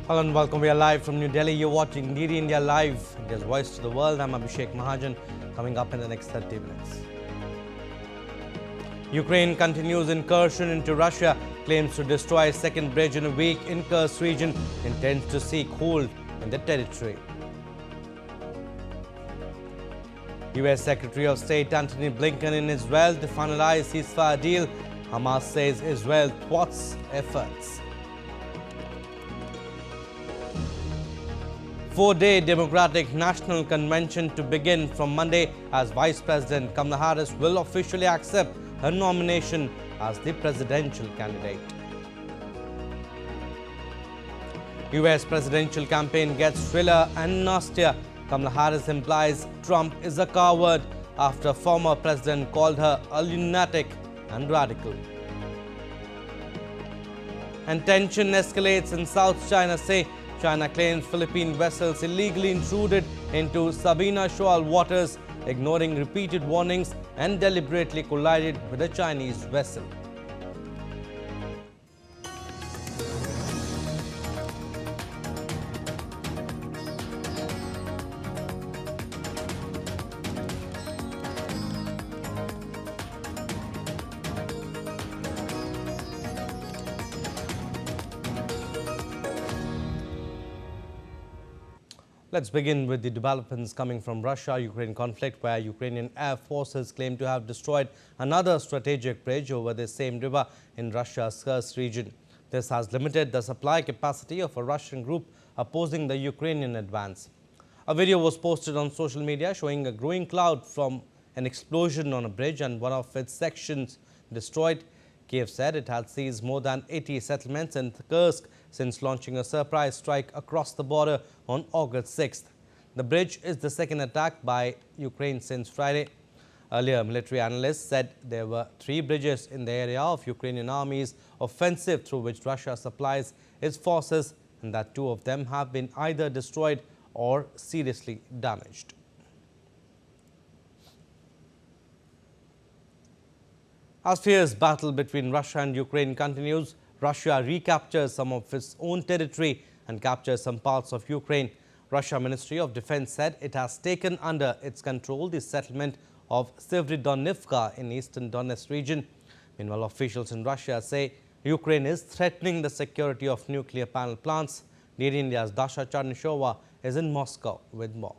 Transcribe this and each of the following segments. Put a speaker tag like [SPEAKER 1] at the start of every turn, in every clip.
[SPEAKER 1] Hello and welcome. We are live from New Delhi. You're watching DD India Live, India's voice to the world. I'm Abhishek Mahajan. Coming up in the next 30 minutes. Ukraine continues incursion into Russia, claims to destroy second bridge in a week in Kursk region, intends to seek hold in the territory. US Secretary of State Antony Blinken in Israel to finalize ceasefire deal. Hamas says Israel thwarts efforts. Four-day Democratic National Convention to begin from Monday as Vice President Kamala Harris will officially accept her nomination as the presidential candidate. US presidential campaign gets thriller and nastier. Kamala Harris implies Trump is a coward after former president called her a lunatic and radical. And tension escalates in South China Sea. China claims Philippine vessels illegally intruded into Sabina Shoal waters, ignoring repeated warnings and deliberately collided with a Chinese vessel. Let's begin with the developments coming from Russia-Ukraine conflict, where Ukrainian air forces claim to have destroyed another strategic bridge over the same river in Russia's Kursk region. This has limited the supply capacity of a Russian group opposing the Ukrainian advance. A video was posted on social media showing a growing cloud from an explosion on a bridge and one of its sections destroyed. Kiev said it had seized more than 80 settlements in Kursk since launching a surprise strike across the border on August 6th. The bridge is the second attack by Ukraine since Friday. Earlier, military analysts said there were 3 bridges in the area of Ukrainian army's offensive through which Russia supplies its forces, and that 2 of them have been either destroyed or seriously damaged. As fierce battle between Russia and Ukraine continues, Russia recaptures some of its own territory and captures some parts of Ukraine. Russia Ministry of Defense said it has taken under its control the settlement of Severodonivka in eastern Donetsk region. Meanwhile, officials in Russia say Ukraine is threatening the security of nuclear power plants. DD India's Dasha Charnyshova is in Moscow with more.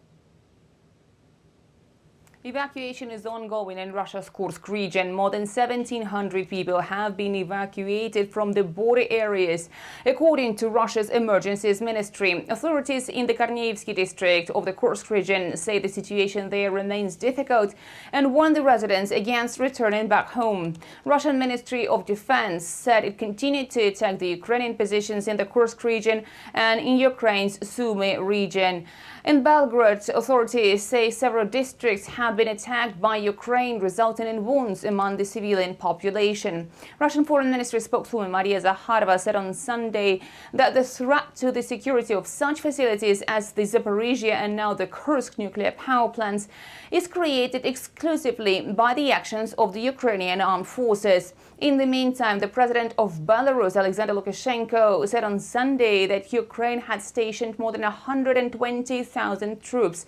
[SPEAKER 2] Evacuation is ongoing in Russia's Kursk region. More than 1,700 people have been evacuated from the border areas, according to Russia's emergencies ministry. Authorities in the Korneevsky district of the Kursk region say the situation there remains difficult and warn the residents against returning back home. Russian Ministry of Defense said it continued to attack the Ukrainian positions in the Kursk region and in Ukraine's Sumy region. In Belgrade, authorities say several districts have been attacked by Ukraine, resulting in wounds among the civilian population. Russian Foreign Ministry spokeswoman Maria Zakharova said on Sunday that the threat to the security of such facilities as the Zaporizhia and now the Kursk nuclear power plants is created exclusively by the actions of the Ukrainian armed forces. In the meantime, the president of Belarus, Alexander Lukashenko, said on Sunday that Ukraine had stationed more than 120,000 troops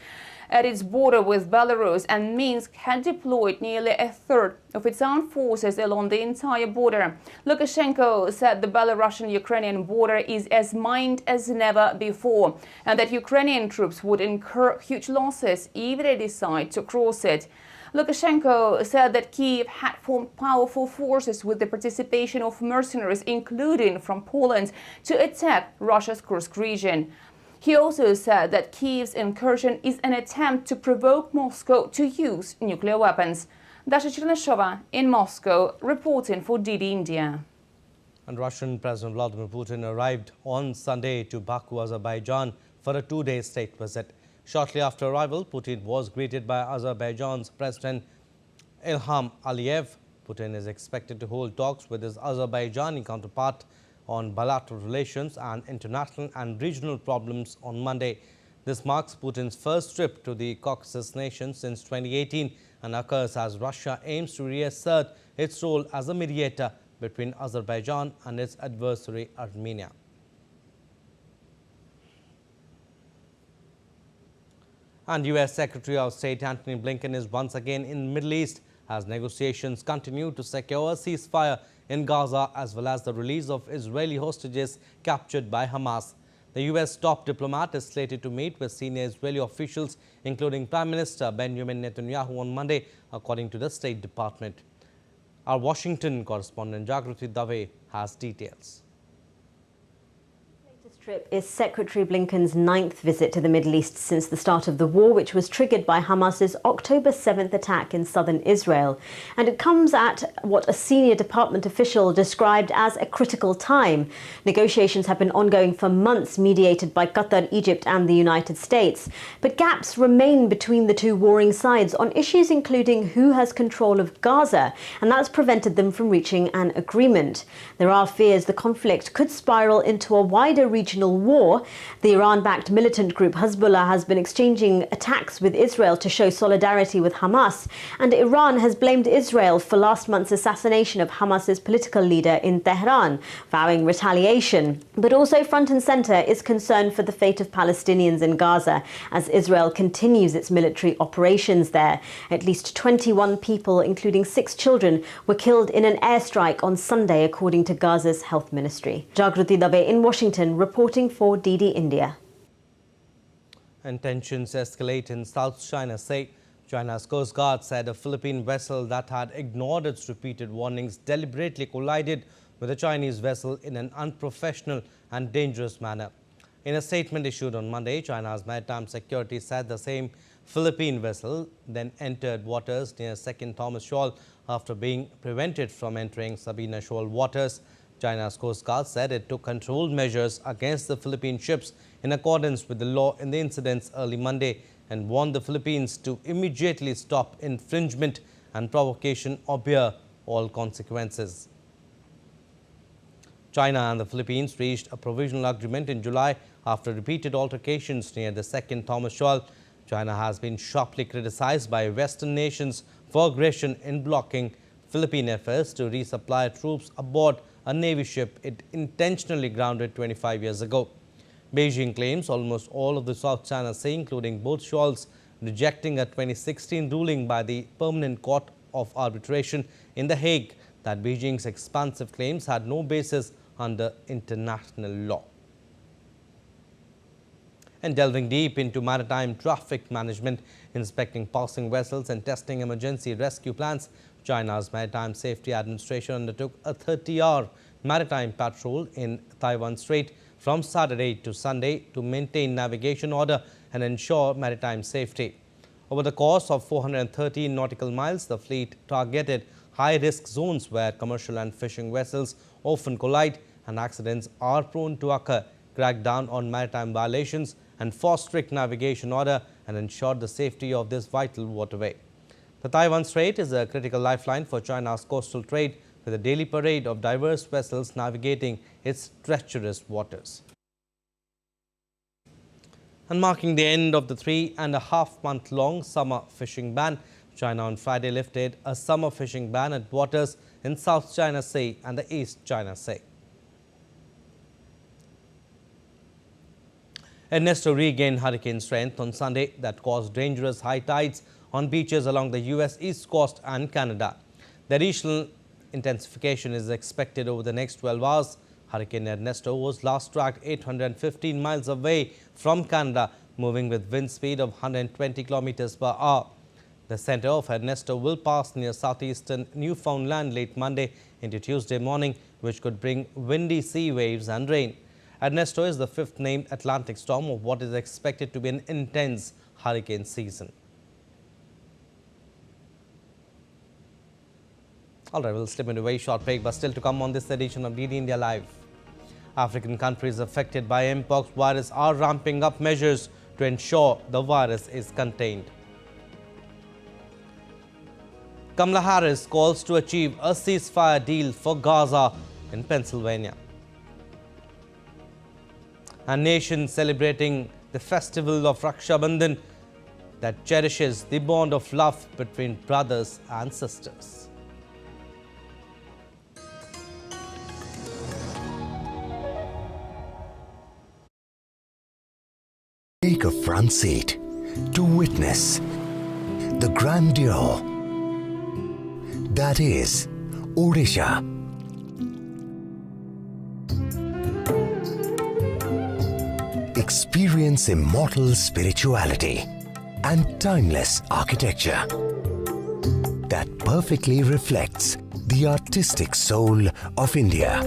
[SPEAKER 2] at its border with Belarus, and Minsk had deployed nearly a third of its armed forces along the entire border. Lukashenko said the Belarusian-Ukrainian border is as mined as never before, and that Ukrainian troops would incur huge losses if they decide to cross it. Lukashenko said that Kyiv had formed powerful forces with the participation of mercenaries, including from Poland, to attack Russia's Kursk region. He also said that Kyiv's incursion is an attempt to provoke Moscow to use nuclear weapons. Dasha Charnyshova in Moscow, reporting for DD India.
[SPEAKER 1] And Russian President Vladimir Putin arrived on Sunday to Baku, Azerbaijan for a 2-day state visit. Shortly after arrival, Putin was greeted by Azerbaijan's President Ilham Aliyev. Putin is expected to hold talks with his Azerbaijani counterpart on bilateral relations and international and regional problems on Monday. This marks Putin's first trip to the Caucasus nation since 2018 and occurs as Russia aims to reassert its role as a mediator between Azerbaijan and its adversary Armenia. And U.S. Secretary of State Antony Blinken is once again in the Middle East as negotiations continue to secure a ceasefire in Gaza as well as the release of Israeli hostages captured by Hamas. The U.S. top diplomat is slated to meet with senior Israeli officials, including Prime Minister Benjamin Netanyahu, on Monday, according to the State Department. Our Washington correspondent Jagrati Dave has details.
[SPEAKER 3] This trip is Secretary Blinken's 9th visit to the Middle East since the start of the war, which was triggered by Hamas's October 7th attack in southern Israel. And it comes at what a senior department official described as a critical time. Negotiations have been ongoing for months, mediated by Qatar, Egypt and the United States. But gaps remain between the two warring sides on issues including who has control of Gaza, and that's prevented them from reaching an agreement. There are fears the conflict could spiral into a wider regional war. The Iran-backed militant group Hezbollah has been exchanging attacks with Israel to show solidarity with Hamas, and Iran has blamed Israel for last month's assassination of Hamas's political leader in Tehran, vowing retaliation. But also front and centre is concern for the fate of Palestinians in Gaza as Israel continues its military operations there. At least 21 people, including 6 children, were killed in an airstrike on Sunday, according to Gaza's health ministry. Jagrati Dave in Washington, reporting for DD India.
[SPEAKER 1] And tensions escalate in South China Sea. China's Coast Guard said a Philippine vessel that had ignored its repeated warnings deliberately collided with a Chinese vessel in an unprofessional and dangerous manner. In a statement issued on Monday, China's maritime security said the same Philippine vessel then entered waters near 2nd Thomas Shoal after being prevented from entering Sabina Shoal waters. China's Coast Guard said it took controlled measures against the Philippine ships in accordance with the law in the incidents early Monday and warned the Philippines to immediately stop infringement and provocation or bear all consequences. China and the Philippines reached a provisional agreement in July after repeated altercations near the 2nd Thomas Shoal. China has been sharply criticized by Western nations for aggression in blocking Philippine efforts to resupply troops aboard a Navy ship it intentionally grounded 25 years ago. Beijing claims almost all of the South China Sea, including both shoals, rejecting a 2016 ruling by the Permanent Court of Arbitration in The Hague that Beijing's expansive claims had no basis under international law. And delving deep into maritime traffic management, inspecting passing vessels and testing emergency rescue plans, China's Maritime Safety Administration undertook a 30-hour maritime patrol in Taiwan Strait from Saturday to Sunday to maintain navigation order and ensure maritime safety. Over the course of 413 nautical miles, the fleet targeted high-risk zones where commercial and fishing vessels often collide and accidents are prone to occur, cracked down on maritime violations and forced strict navigation order and ensured the safety of this vital waterway. The Taiwan Strait is a critical lifeline for China's coastal trade, with a daily parade of diverse vessels navigating its treacherous waters. And marking the end of the 3.5-month-long summer fishing ban, China on Friday lifted a summer fishing ban at waters in South China Sea and the East China Sea. Ernesto regained hurricane strength on Sunday that caused dangerous high tides on beaches along the U.S. East Coast and Canada. The additional intensification is expected over the next 12 hours. Hurricane Ernesto was last tracked 815 miles away from Canada, moving with wind speed of 120 kilometers per hour. The center of Ernesto will pass near southeastern Newfoundland late Monday into Tuesday morning, which could bring windy sea waves and rain. Ernesto is the 5th named Atlantic storm of what is expected to be an intense hurricane season. All right, we'll slip into a very short break, but still to come on this edition of DD India Live. African countries affected by Mpox virus are ramping up measures to ensure the virus is contained. Kamala Harris calls to achieve a ceasefire deal for Gaza in Pennsylvania. A nation celebrating the festival of Raksha Bandhan that cherishes the bond of love between brothers and sisters.
[SPEAKER 4] Take a front seat. to witness the grandeur that is Odisha. Experience immortal spirituality and timeless architecture that perfectly reflects the artistic soul of India.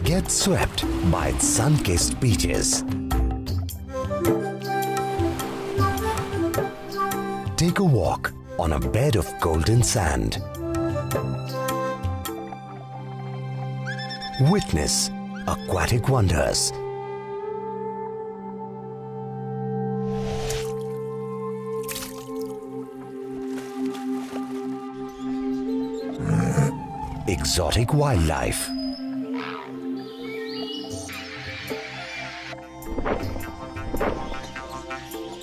[SPEAKER 4] Get swept by its sun-kissed beaches. Take a walk on a bed of golden sand. Witness aquatic wonders. Exotic wildlife.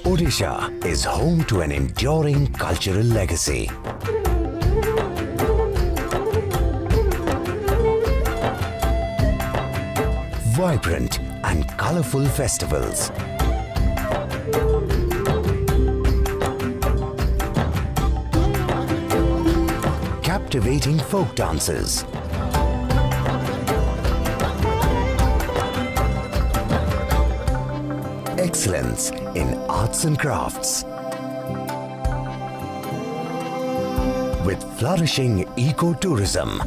[SPEAKER 4] Odisha is home to an enduring cultural legacy. Vibrant and colorful festivals. Captivating folk dances. Excellence in arts and crafts. With flourishing eco-tourism.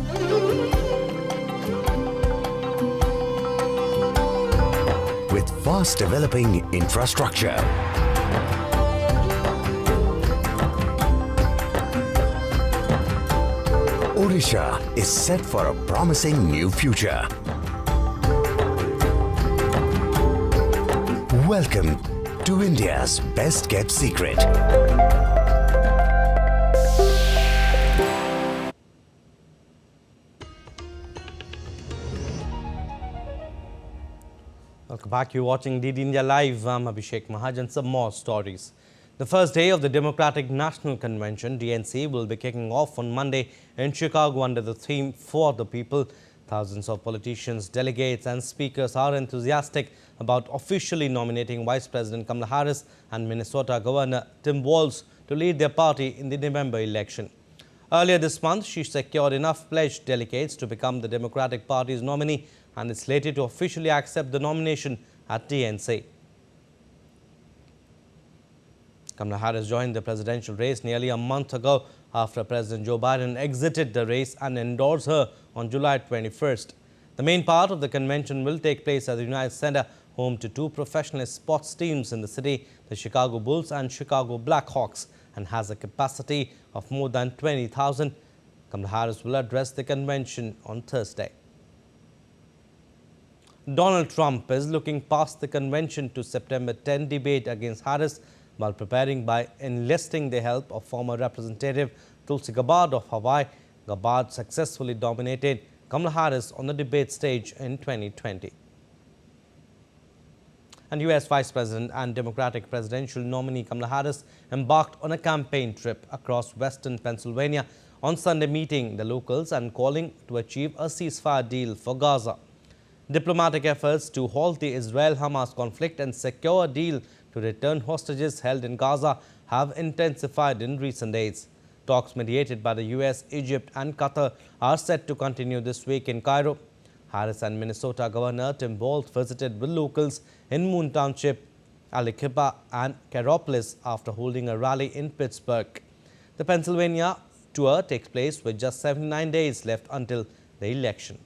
[SPEAKER 4] With fast developing infrastructure. Odisha is set for a promising new future. Welcome to India's best kept secret.
[SPEAKER 1] Welcome back. You're watching DD India Live. I'm Abhishek Mahajan. Some more stories. The first day of the Democratic National Convention, DNC, will be kicking off on Monday in Chicago under the theme For the People. Thousands of politicians, delegates and speakers are enthusiastic about officially nominating Vice President Kamala Harris and Minnesota Governor Tim Walz to lead their party in the November election. Earlier this month, she secured enough pledged delegates to become the Democratic Party's nominee and is slated to officially accept the nomination at DNC. Kamala Harris joined the presidential race nearly a month ago after President Joe Biden exited the race and endorsed her on July 21st. The main part of the convention will take place at the United Center, home to two professional sports teams in the city, the Chicago Bulls and Chicago Blackhawks, and has a capacity of more than 20,000. Kamala Harris will address the convention on Thursday. Donald Trump is looking past the convention to September 10 debate against Harris while preparing by enlisting the help of former Representative Tulsi Gabbard of Hawaii. Gabbard successfully dominated Kamala Harris on the debate stage in 2020. And U.S. Vice President and Democratic presidential nominee Kamala Harris embarked on a campaign trip across western Pennsylvania on Sunday, meeting the locals and calling to achieve a ceasefire deal for Gaza. Diplomatic efforts to halt the Israel-Hamas conflict and secure a deal to return hostages held in Gaza have intensified in recent days. Talks mediated by the U.S., Egypt and Qatar are set to continue this week in Cairo. Harris and Minnesota Governor Tim Walz visited with locals in Moon Township, Aliquippa and Caropolis after holding a rally in Pittsburgh. The Pennsylvania tour takes place with just 79 days left until the election.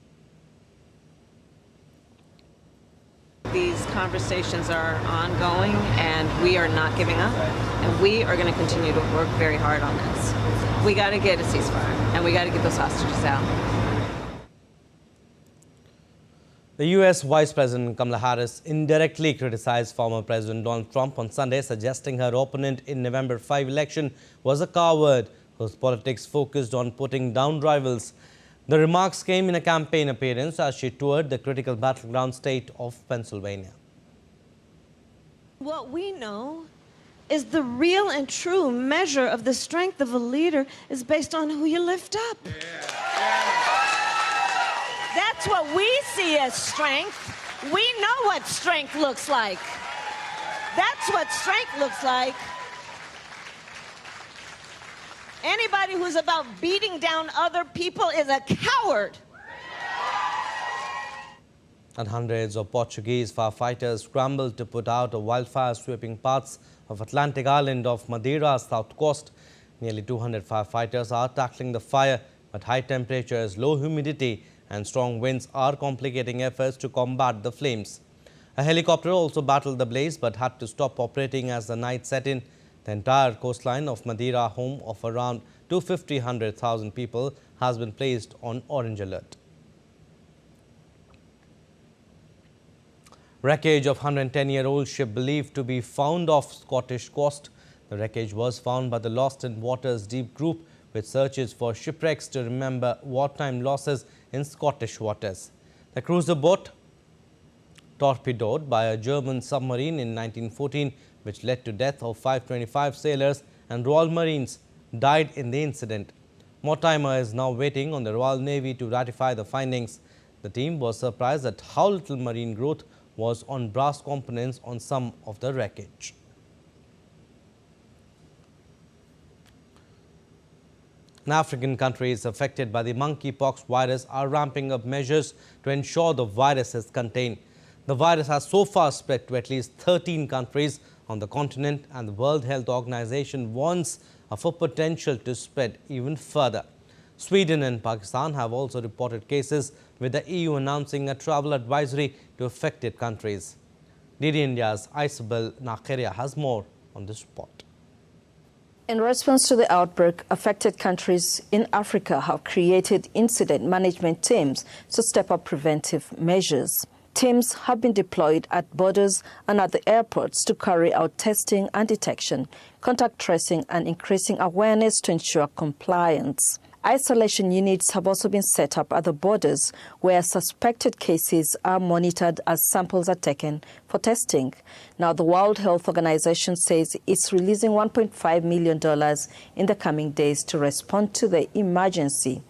[SPEAKER 5] These conversations are ongoing and we are not giving up, and we are going to continue to work very hard on this. We got to get a ceasefire and we got to get those hostages out.
[SPEAKER 1] The U.S. Vice President Kamala Harris indirectly criticized former President Donald Trump on Sunday, suggesting her opponent in November 5 election was a coward whose politics focused on putting down rivals. The remarks came in a campaign appearance as she toured the critical battleground state of Pennsylvania.
[SPEAKER 6] What we know is the real and true measure of the strength of a leader is based on who you lift up. That's what we see as strength. We know what strength looks like. That's what strength looks like. Anybody who's about beating down other people is a coward.
[SPEAKER 1] And hundreds of Portuguese firefighters scrambled to put out a wildfire sweeping parts of Atlantic island of Madeira's south coast. Nearly 200 firefighters are tackling the fire, but high temperatures, low humidity and strong winds are complicating efforts to combat the flames. A helicopter also battled the blaze but had to stop operating as the night set in. The entire coastline of Madeira, home of around 250,000 people, has been placed on orange alert. Wreckage of 110-year-old ship believed to be found off Scottish coast. The wreckage was found by the Lost in Waters Deep group, which searches for shipwrecks to remember wartime losses in Scottish waters. The cruiser boat, torpedoed by a German submarine in 1914, which led to death of 525 sailors and Royal Marines, died in the incident. Mortimer is now waiting on the Royal Navy to ratify the findings. The team was surprised at how little marine growth was on brass components on some of the wreckage. African countries affected by the monkeypox virus are ramping up measures to ensure the virus is contained. The virus has so far spread to at least 13 countries on the continent, and the World Health Organization warns of a potential to spread even further. Sweden and Pakistan have also reported cases, with the EU announcing a travel advisory to affected countries. DD India's Isabel Nakaria has more on this report.
[SPEAKER 7] In response to the outbreak, affected countries in Africa have created incident management teams to step up preventive measures. Teams have been deployed at borders and at the airports to carry out testing and detection, contact tracing and increasing awareness to ensure compliance. Isolation units have also been set up at the borders, where suspected cases are monitored as samples are taken for testing. Now, the World Health Organization says it's releasing $1.5 million in the coming days to respond to the emergency.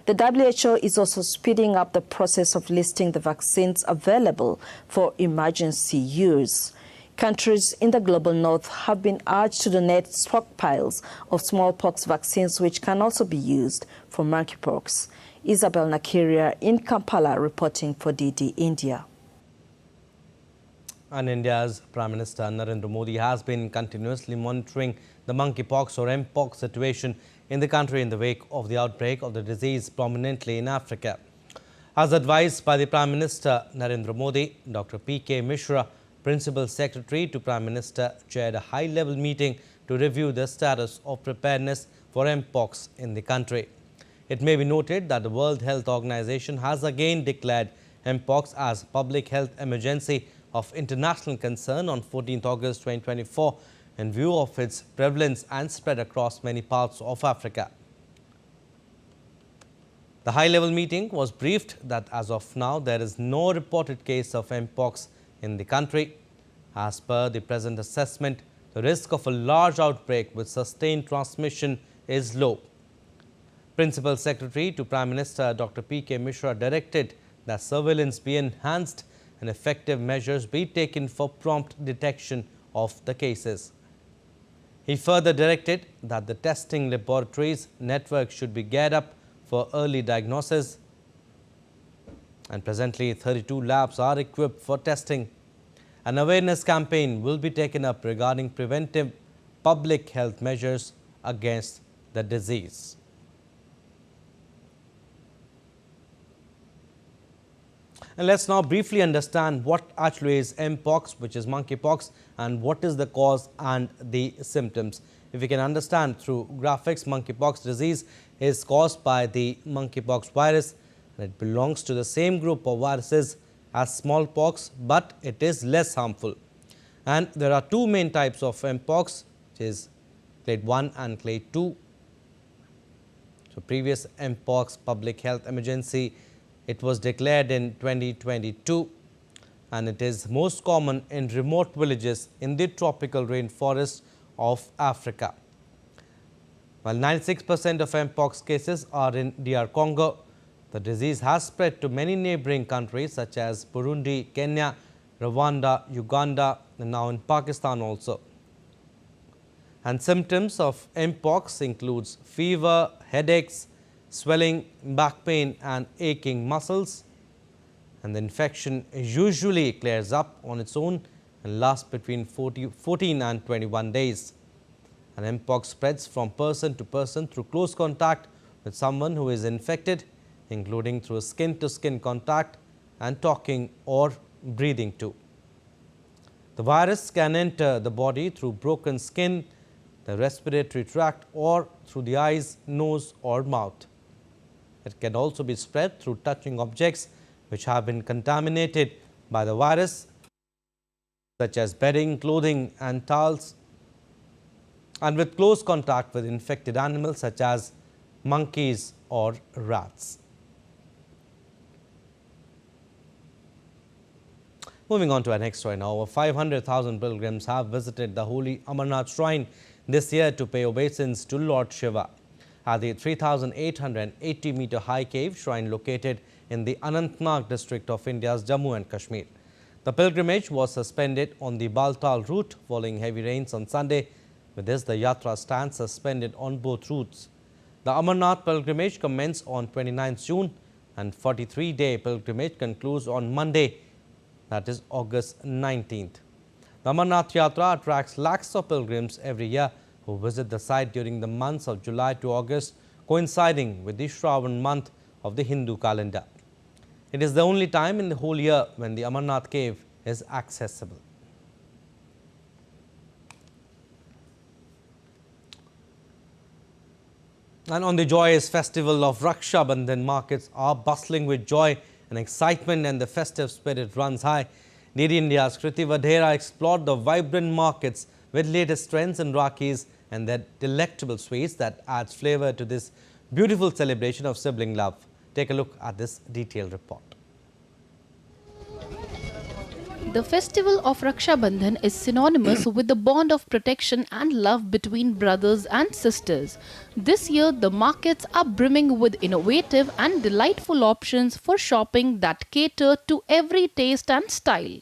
[SPEAKER 7] The WHO is also speeding up the process of listing the vaccines available for emergency use. Countries in the global north have been urged to donate stockpiles of smallpox vaccines, which can also be used for monkeypox. Isabel Nakaria in Kampala reporting for DD India.
[SPEAKER 1] And India's Prime Minister Narendra Modi has been continuously monitoring the monkeypox or Mpox situation in the country in the wake of the outbreak of the disease prominently in Africa. As advised by the Prime Minister Narendra Modi, Dr. P.K. Mishra, Principal Secretary to Prime Minister, chaired a high-level meeting to review the status of preparedness for Mpox in the country. It may be noted that the World Health Organization has again declared Mpox as a public health emergency of international concern on 14th August 2024 in view of its prevalence and spread across many parts of Africa. The high-level meeting was briefed that as of now there is no reported case of Mpox in the country. As per the present assessment, the risk of a large outbreak with sustained transmission is low. Principal Secretary to Prime Minister Dr. P.K. Mishra directed that surveillance be enhanced and effective measures be taken for prompt detection of the cases. He further directed that the testing laboratories network should be geared up for early diagnosis, and presently 32 labs are equipped for testing. An awareness campaign will be taken up regarding preventive public health measures against the disease. And let's now briefly understand what actually is Mpox, which is monkeypox, and what is the cause and the symptoms. If you can understand through graphics, monkeypox disease is caused by the monkeypox virus, and it belongs to the same group of viruses as smallpox, but it is less harmful. And there are two main types of Mpox, which is clade 1 and clade 2. So previous Mpox public health emergency, it was declared in 2022, and it is most common in remote villages in the tropical rainforest of Africa. While 96% of Mpox cases are in DR Congo, The disease has spread to many neighboring countries such as Burundi, Kenya, Rwanda, Uganda, and now in Pakistan also. And symptoms of Mpox includes fever, headaches, swelling, back pain and aching muscles. And the infection usually clears up on its own and lasts between 14 and 21 days. And Mpox spreads from person to person through close contact with someone who is infected, including through skin-to-skin contact and talking or breathing too. The virus can enter the body through broken skin, the respiratory tract, or through the eyes, nose or mouth. It can also be spread through touching objects which have been contaminated by the virus, such as bedding, clothing and towels, and with close contact with infected animals such as monkeys or rats. Moving on to our next story now. Over 500,000 pilgrims have visited the holy Amarnath Shrine this year to pay obeisance to Lord Shiva. At the 3,880-meter high cave shrine located in the Anantnag district of India's Jammu and Kashmir. The pilgrimage was suspended on the Baltal route following heavy rains on Sunday. With this, the Yatra stands suspended on both routes. The Amarnath pilgrimage commenced on 29th June and 43-day pilgrimage concludes on Monday, that is August 19th. The Amarnath Yatra attracts lakhs of pilgrims every year who visit the site during the months of July to August, coinciding with the Shravan month of the Hindu calendar. It is the only time in the whole year when the Amarnath cave is accessible. And on the joyous festival of Raksha Bandhan, markets are bustling with joy and excitement, and the festive spirit runs high. DD India's Kriti Vadhera explored the vibrant markets with latest trends in Rakis and their delectable sweets that adds flavor to this beautiful celebration of sibling love. Take a look at this detailed report.
[SPEAKER 8] The festival of Raksha Bandhan is synonymous with the bond of protection and love between brothers and sisters. This year, the markets are brimming with innovative and delightful options for shopping that cater to every taste and style.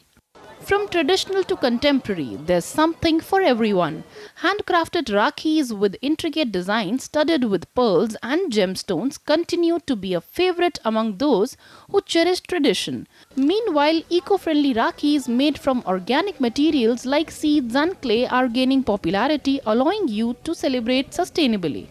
[SPEAKER 8] From traditional to contemporary, there's something for everyone. Handcrafted Rakhis with intricate designs studded with pearls and gemstones continue to be a favorite among those who cherish tradition. Meanwhile, eco-friendly Rakhis made from organic materials like seeds and clay are gaining popularity, allowing you to celebrate sustainably.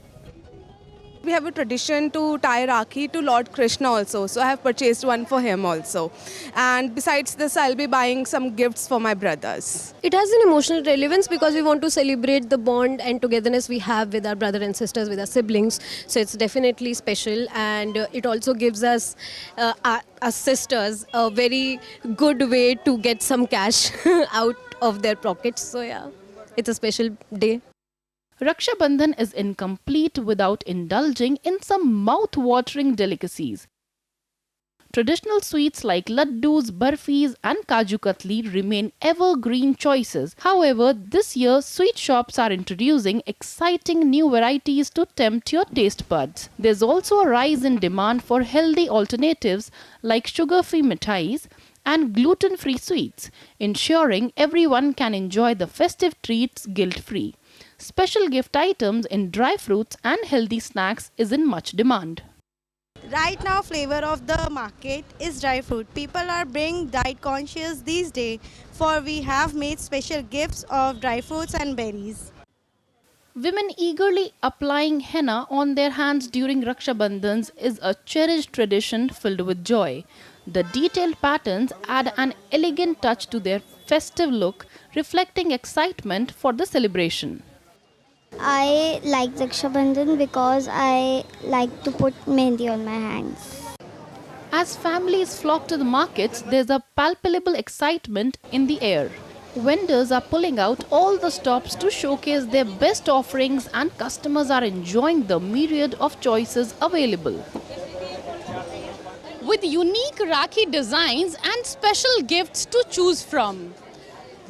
[SPEAKER 9] We have a tradition to tie Rakhi to Lord Krishna also, so I have purchased one for him also. And besides this, I'll be buying some gifts for my brothers.
[SPEAKER 10] It has an emotional relevance because we want to celebrate the bond and togetherness we have with our brothers and sisters, with our siblings. So it's definitely special, and it also gives us, as sisters, a very good way to get some cash out of their pockets. So yeah, it's a special day.
[SPEAKER 8] Raksha Bandhan is incomplete without indulging in some mouth-watering delicacies. Traditional sweets like laddus, barfis and kaju katli remain evergreen choices. However, this year sweet shops are introducing exciting new varieties to tempt your taste buds. There's also a rise in demand for healthy alternatives like sugar-free mithais and gluten-free sweets, ensuring everyone can enjoy the festive treats guilt-free. Special gift items in dry fruits and healthy snacks is in much demand.
[SPEAKER 11] Right now, flavor of the market is dry fruit. People are being diet conscious these days, for we have made special gifts of dry fruits and berries.
[SPEAKER 8] Women eagerly applying henna on their hands during Raksha Bandhans is a cherished tradition filled with joy. The detailed patterns add an elegant touch to their festive look, reflecting excitement for the celebration.
[SPEAKER 12] I like Raksha Bandhan because I like to put mehndi on my hands.
[SPEAKER 8] As families flock to the markets, there's a palpable excitement in the air. Vendors are pulling out all the stops to showcase their best offerings, and customers are enjoying the myriad of choices available.
[SPEAKER 13] With unique Rakhi designs and special gifts to choose from,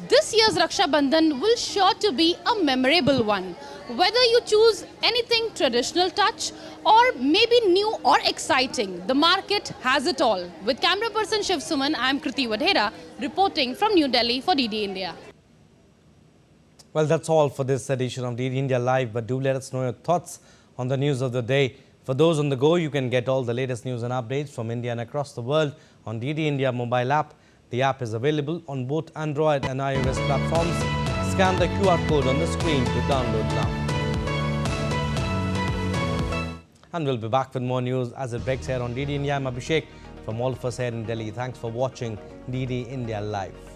[SPEAKER 13] this year's Raksha Bandhan will sure to be a memorable one. Whether you choose anything traditional touch or maybe new or exciting, the market has it all. With camera person Shiv Suman, I am Kriti Vadhera reporting from New Delhi for DD India.
[SPEAKER 1] Well, that's all for this edition of DD India Live, but do let us know your thoughts on the news of the day. For those on the go, you can get all the latest news and updates from India and across the world on DD India mobile app. The app is available on both Android and iOS platforms. Scan the QR code on the screen to download now. And we'll be back with more news as it breaks here on DD India. I'm Abhishek from all of us here in Delhi. Thanks for watching DD India Live.